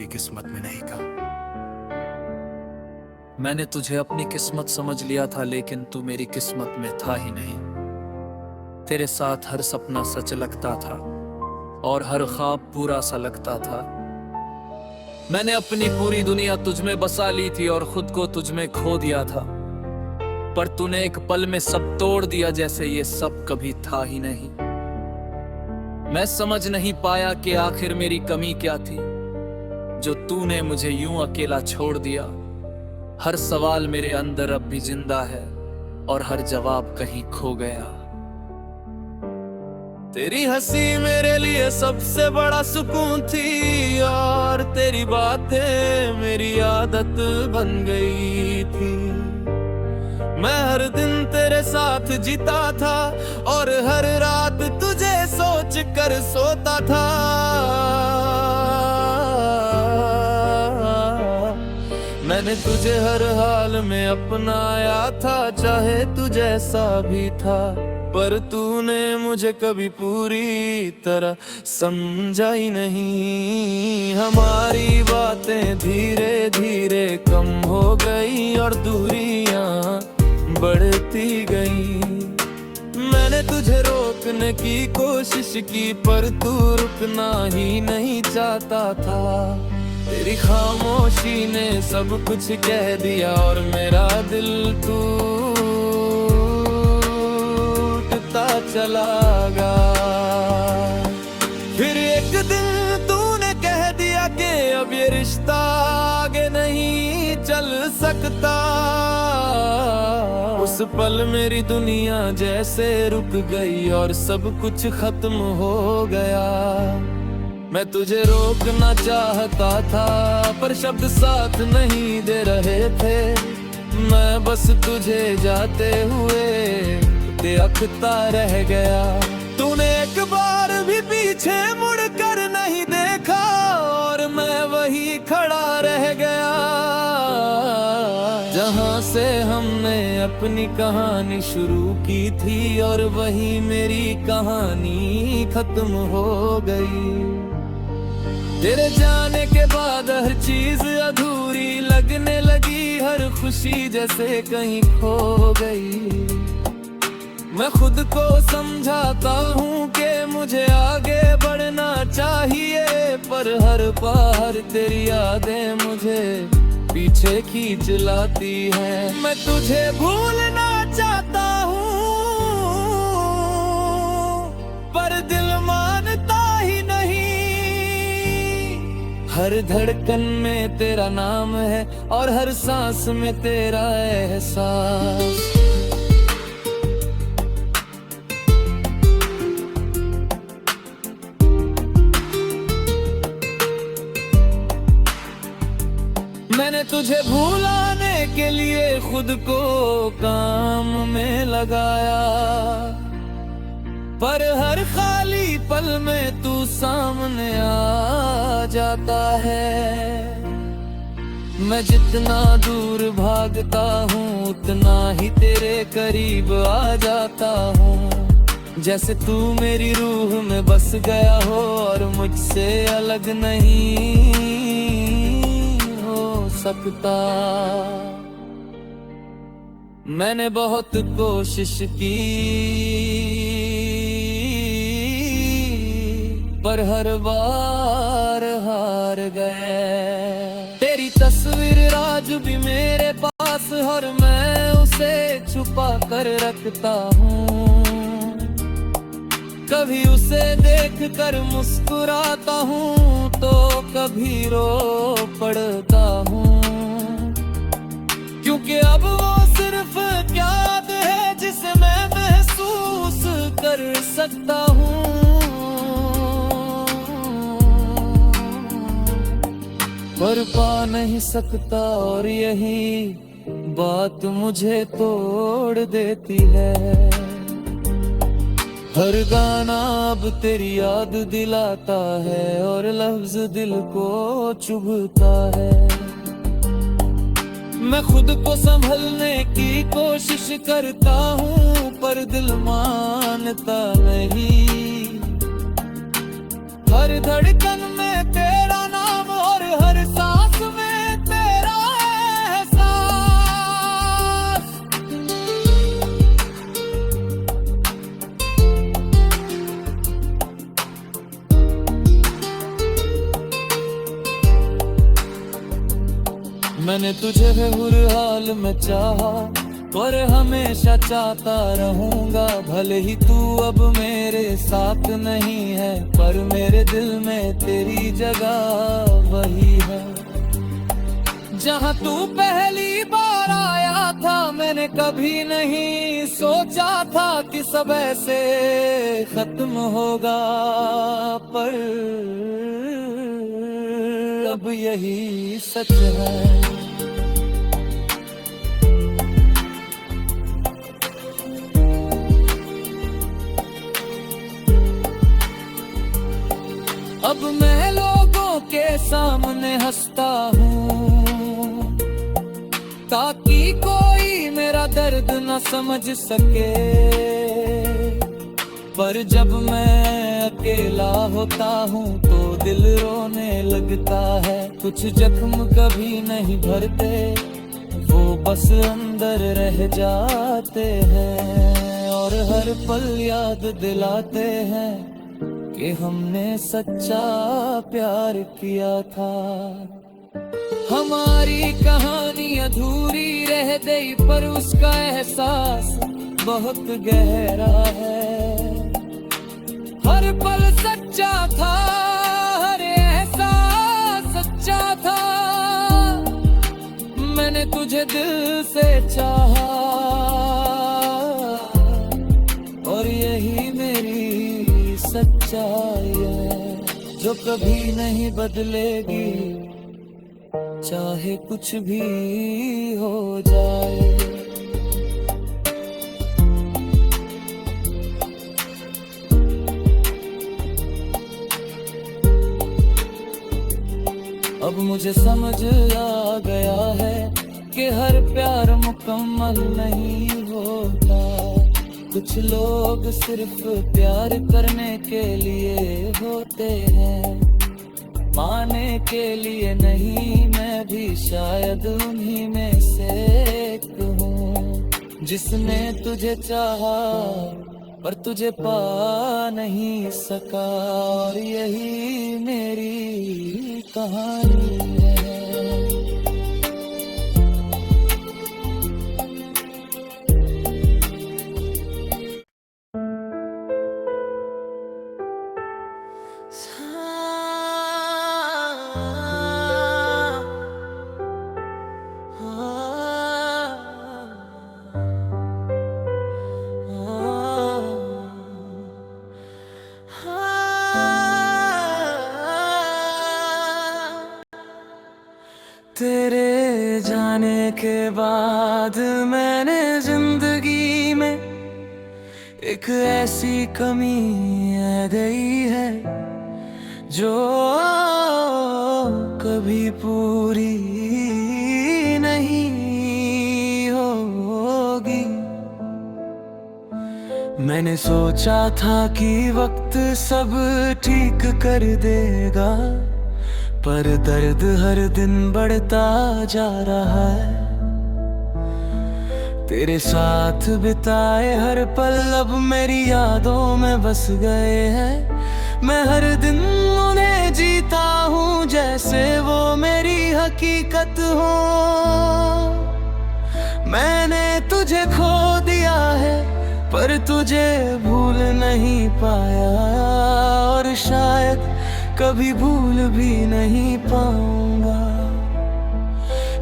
किस्मत में नहीं कहा। मैंने तुझे अपनी किस्मत समझ लिया था, लेकिन तू मेरी किस्मत में था ही नहीं। तेरे साथ हर सपना सच लगता था और हर ख्वाब पूरा सा लगता था। मैंने अपनी पूरी दुनिया तुझ में बसा ली थी और खुद को तुझ में खो दिया था, पर तूने एक पल में सब तोड़ दिया, जैसे ये सब कभी था ही नहीं। मैं समझ नहीं पाया कि आखिर मेरी कमी क्या थी, जो तूने मुझे यूं अकेला छोड़ दिया। हर सवाल मेरे अंदर अब भी जिंदा है और हर जवाब कहीं खो गया। तेरी हंसी मेरे लिए सबसे बड़ा सुकून थी और तेरी बातें मेरी आदत बन गई थी। मैं हर दिन तेरे साथ जीता था और हर रात तुझे सोच कर सोता था। मैंने तुझे हर हाल में अपनाया था, चाहे तू जैसा भी था, पर तूने मुझे कभी पूरी तरह समझा ही नहीं। हमारी बातें धीरे धीरे कम हो गई और दूरियां बढ़ती गई। मैंने तुझे रोकने की कोशिश की, पर तू रुकना ही नहीं चाहता था। तेरी खामोशी ने सब कुछ कह दिया और मेरा दिल टूटता चला गया। फिर एक दिन तूने कह दिया कि अब ये रिश्ता आगे नहीं चल सकता। उस पल मेरी दुनिया जैसे रुक गई और सब कुछ खत्म हो गया। मैं तुझे रोकना चाहता था, पर शब्द साथ नहीं दे रहे थे। मैं बस तुझे जाते हुए देखता रह गया। तूने एक बार भी पीछे मुड़ कर नहीं देखा और मैं वही खड़ा रह गया, जहां से हमने अपनी कहानी शुरू की थी और वही मेरी कहानी खत्म हो गई। तेरे जाने के बाद हर चीज अधूरी लगने लगी, हर खुशी जैसे कहीं खो गई। मैं खुद को समझाता हूँ कि मुझे आगे बढ़ना चाहिए, पर हर बार तेरी यादें मुझे पीछे खींच लाती हैं। मैं तुझे भूलना चाहता हूँ, पर दिल मानता ही नहीं। हर धड़कन में तेरा नाम है और हर सांस में तेरा एहसास। मैंने तुझे भुलाने के लिए खुद को काम में लगाया, पर हर खाली पल में तू सामने आ जाता है। मैं जितना दूर भागता हूँ उतना ही तेरे करीब आ जाता हूँ, जैसे तू मेरी रूह में बस गया हो और मुझसे अलग नहीं हो सकता। मैंने बहुत कोशिश की, पर हर बार हार गए। तेरी तस्वीर आज भी मेरे पास और मैं उसे छुपा कर रखता हूँ। कभी उसे देख कर मुस्कुराता हूँ तो कभी रो पड़ता हूँ, क्योंकि अब वो सिर्फ याद है जिसे मैं महसूस कर सकता हूँ। पर पा नहीं सकता और यही बात मुझे तोड़ देती है। हर गाना अब तेरी याद दिलाता है और लफ्ज दिल को चुभता है। मैं खुद को संभलने की कोशिश करता हूँ, पर दिल मानता नहीं। हर धड़कन में तेरा नाम और हर मैंने तुझे हर हाल में चाहा और हमेशा चाहता रहूंगा। भले ही तू अब मेरे साथ नहीं है, पर मेरे दिल में तेरी जगह वही है। जहाँ तू पहली बार आया था, मैंने कभी नहीं सोचा था कि सब ऐसे खत्म होगा, पर अब यही सच है। अब मैं लोगों के सामने हंसता हूँ ताकि कोई मेरा दर्द न समझ सके, पर जब मैं अकेला होता हूँ तो दिल रोने लगता है। कुछ जख्म कभी नहीं भरते, वो बस अंदर रह जाते हैं और हर पल याद दिलाते हैं कि हमने सच्चा प्यार किया था। हमारी कहानी अधूरी रह गई, पर उसका एहसास बहुत गहरा है। हर पल सच्चा था, हर एहसास सच्चा था। मैंने तुझे दिल से चाहा और यही मेरी सच्चाई है जो कभी नहीं बदलेगी, चाहे कुछ भी हो जाए। अब मुझे समझ आ गया है कि हर प्यार मुकम्मल नहीं होता। कुछ लोग सिर्फ प्यार करने के लिए होते हैं, पाने के लिए नहीं। मैं भी शायद उन्हीं में से एक हूँ जिसने तुझे चाहा पर तुझे पा नहीं सका, और यही मेरी कहानी है। तेरे जाने के बाद मैंने जिंदगी में एक ऐसी कमी आ गई है जो कभी पूरी नहीं होगी। मैंने सोचा था कि वक्त सब ठीक कर देगा, पर दर्द हर दिन बढ़ता जा रहा है। तेरे साथ बिताए हर पल अब मेरी यादों में बस गए हैं। मैं हर दिन उन्हें जीता हूँ जैसे वो मेरी हकीकत हो। मैंने तुझे खो दिया है पर तुझे भूल नहीं पाया, और शायद कभी भूल भी नहीं पाऊंगा,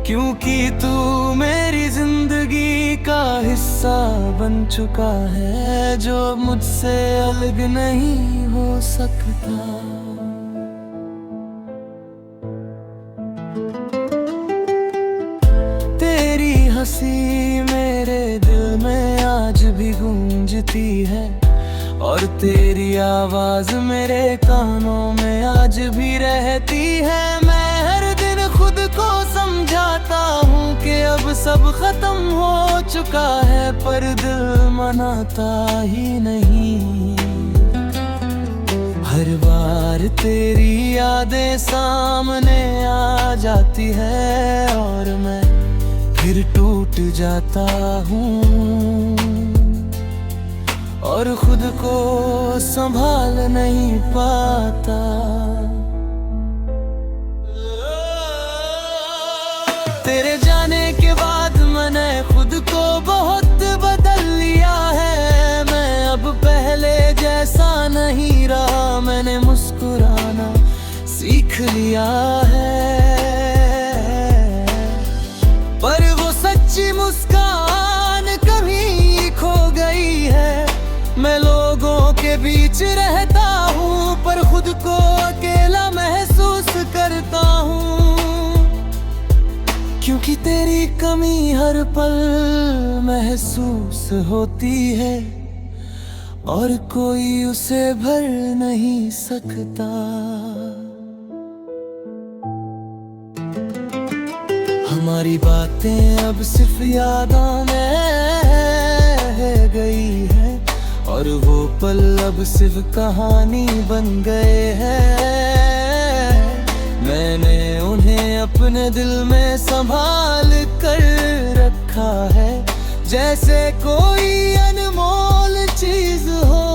क्योंकि तू मेरी जिंदगी का हिस्सा बन चुका है जो मुझसे अलग नहीं हो सकता। तेरी हंसी मेरे दिल में आज भी गूंजती है, और तेरी आवाज मेरे कानों में आज भी रहती है। मैं हर दिन खुद को समझाता हूँ कि अब सब खत्म हो चुका है, पर दिल मनाता ही नहीं। हर बार तेरी यादें सामने आ जाती है और मैं फिर टूट जाता हूँ और खुद को संभाल नहीं पाता। तेरे जाने के बाद मैंने खुद को बहुत बदल लिया है। मैं अब पहले जैसा नहीं रहा, मैंने मुस्कुराना सीख लिया है। पर वो सच्ची मुस्कान कभी खो गई है। मैं लोगों के बीच रहता हूँ पर खुद को अकेला महसूस करता हूँ, क्योंकि तेरी कमी हर पल महसूस होती है और कोई उसे भर नहीं सकता। हमारी बातें अब सिर्फ यादों में रह गई है और वो पल अब सिर्फ कहानी बन गए हैं। मैंने उन्हें अपने दिल में संभाल कर रखा है, जैसे कोई अनमोल चीज हो।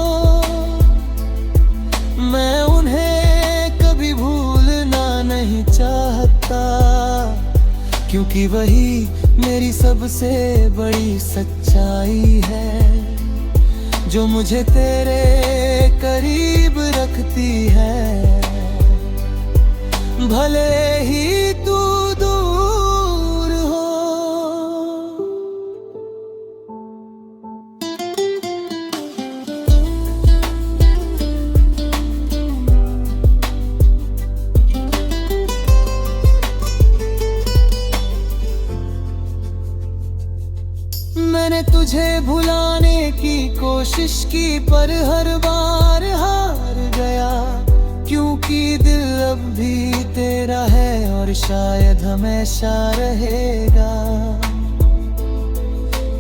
मैं उन्हें कभी भूलना नहीं चाहता, क्योंकि वही मेरी सबसे बड़ी सच्चाई है, जो मुझे तेरे करीब रखती है। भले ही तू दूर हो। मैंने तुझे भुलाने की कोशिश की पर हर बार हार गया, क्योंकि दिल अब भी तेरा है और शायद हमेशा रहेगा।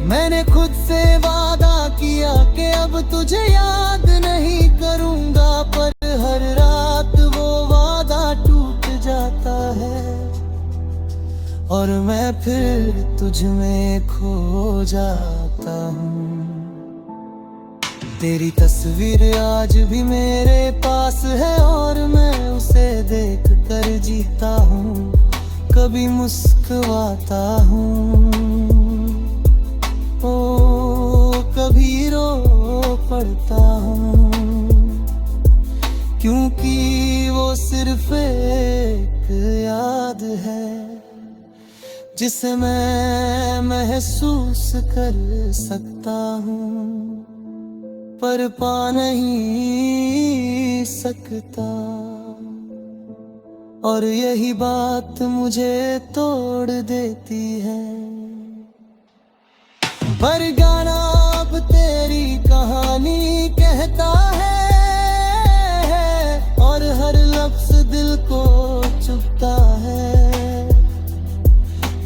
मैंने खुद से वादा किया कि अब तुझे याद नहीं करूंगा, पर हर रात वो वादा टूट जाता है और मैं फिर तुझ में खो जाता हूँ। तेरी तस्वीर आज भी मेरे पास है और मैं उसे देख कर जीता हूँ। कभी मुस्कुराता हूँ, ओ कभी रो पड़ता हूँ, क्योंकि वो सिर्फ एक याद है जिसे मैं महसूस कर सकता हूँ पर पा नहीं सकता। और यही बात मुझे तोड़ देती है। पर गाना अब तेरी कहानी कहता है और हर लफ्ज दिल को चुभता है।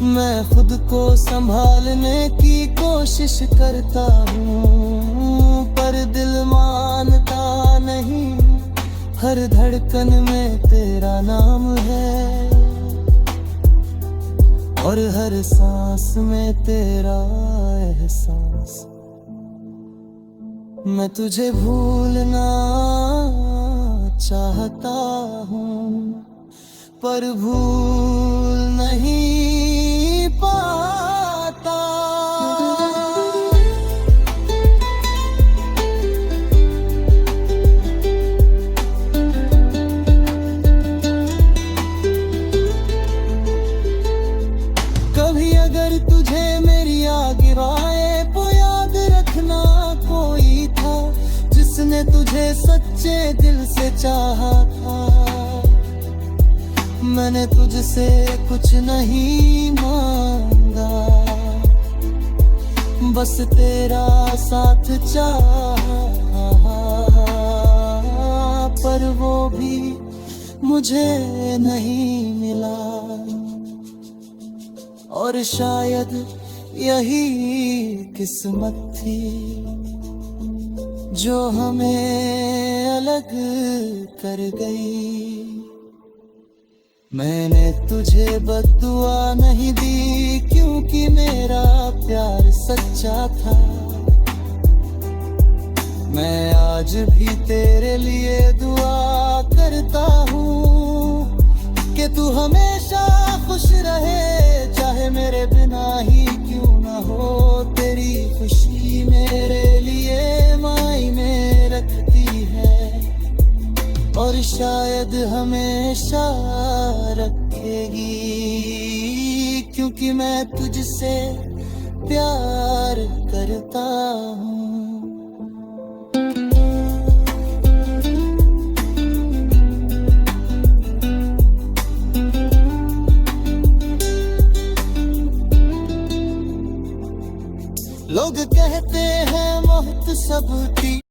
मैं खुद को संभालने की कोशिश करता हूँ पर दिल मानता नहीं। हर धड़कन में तेरा नाम है और हर सांस में तेरा एहसास। मैं तुझे भूलना चाहता हूँ पर भूल नहीं पाता। कभी अगर तुझे मेरी आगे तो याद रखना, कोई था जिसने तुझे सच्चे दिल से चाहा था। मैंने तुझसे कुछ नहीं मांगा, बस तेरा साथ चाहा, पर वो भी मुझे नहीं मिला। और शायद यही किस्मत थी जो हमें अलग कर गई। मैंने तुझे बद्दुआ नहीं दी क्योंकि मेरा प्यार सच्चा था। मैं आज भी तेरे लिए दुआ करता हूँ कि तू हमेशा खुश रहे, चाहे मेरे बिना ही क्यों ना हो। तेरी खुशी मेरे लिए मायने रखती है और शायद हमेशा रखेगी, क्योंकि मैं तुझसे प्यार करता हूँ। लोग कहते हैं मोहब्बत सबकी